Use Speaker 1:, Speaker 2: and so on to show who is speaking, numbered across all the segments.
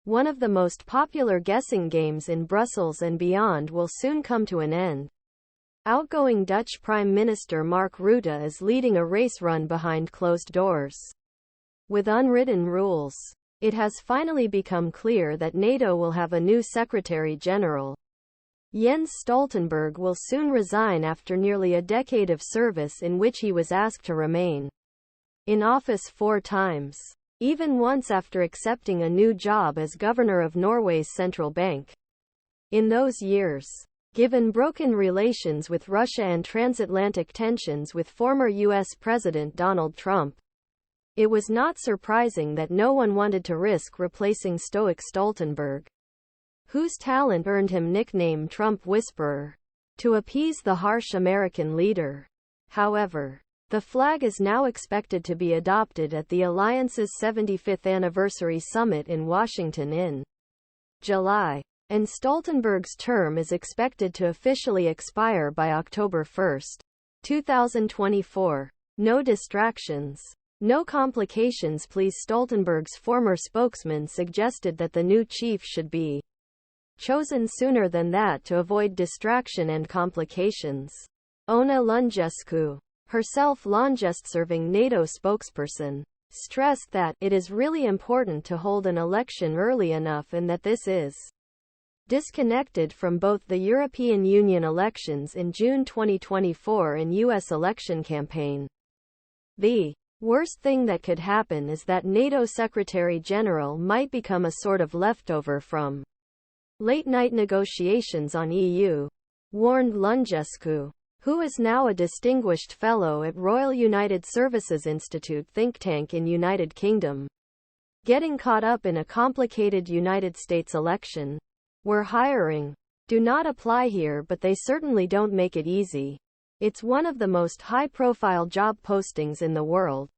Speaker 1: One of the most popular guessing games in Brussels and beyond will soon come to an end. Outgoing Dutch Prime Minister Mark Rutte is leading a race run behind closed doors. With unwritten rules, it has finally become clear that NATO will have a new Secretary General. Jens Stoltenberg will soon resign after nearly a decade of service in which he was asked to remain in office 4 times, even once after accepting a new job as governor of Norway's central bank. In those years, given broken relations with Russia and transatlantic tensions with former U.S. President Donald Trump, it was not surprising that no one wanted to risk replacing stoic Stoltenberg, whose talent earned him nickname Trump Whisperer, to appease the harsh American leader. However, the flag is now expected to be adopted at the alliance's 75th anniversary summit in Washington in July, and Stoltenberg's term is expected to officially expire by October 1, 2024. No distractions. No complications, please. Stoltenberg's former spokesman suggested that the new chief should be chosen sooner than that to avoid distraction and complications. Oana Lungescu, herself longest-serving NATO spokesperson, stressed that it is really important to hold an election early enough and that this is disconnected from both the European Union elections in June 2024 and U.S. election campaign. The worst thing that could happen is that NATO Secretary General might become a sort of leftover from late-night negotiations on EU, warned Lungescu, who is now a distinguished fellow at Royal United Services Institute think tank in United Kingdom. Getting caught up in a complicated United States election. We're hiring. Do not apply here, but they certainly don't make it easy. It's one of the most high-profile job postings in the world.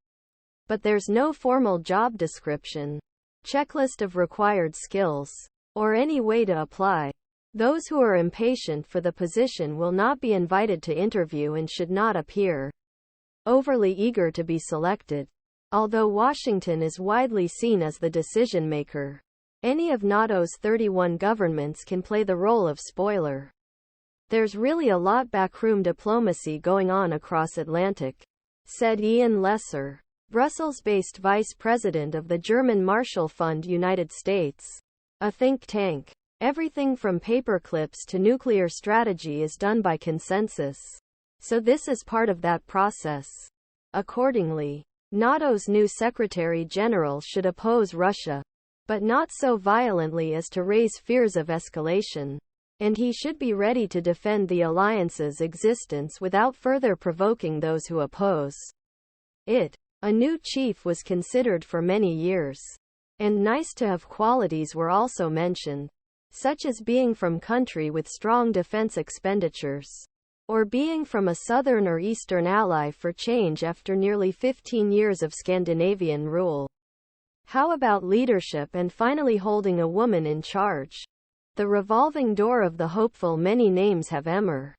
Speaker 1: But there's no formal job description, checklist of required skills, or any way to apply. Those who are impatient for the position will not be invited to interview and should not appear overly eager to be selected. Although Washington is widely seen as the decision maker, any of NATO's 31 governments can play the role of spoiler. There's really a lot backroom diplomacy going on across Atlantic, said Ian Lesser, Brussels-based vice president of the German Marshall Fund United States, a think tank. Everything from paperclips to nuclear strategy is done by consensus. So this is part of that process. Accordingly, NATO's new Secretary General should oppose Russia, but not so violently as to raise fears of escalation. And he should be ready to defend the alliance's existence without further provoking those who oppose it. A new chief was considered for many years, and nice-to-have qualities were also mentioned, such as being from country with strong defense expenditures, or being from a southern or eastern ally for change after nearly 15 years of Scandinavian rule. How about leadership and finally holding a woman in charge? The revolving door of the hopeful, many names have emer.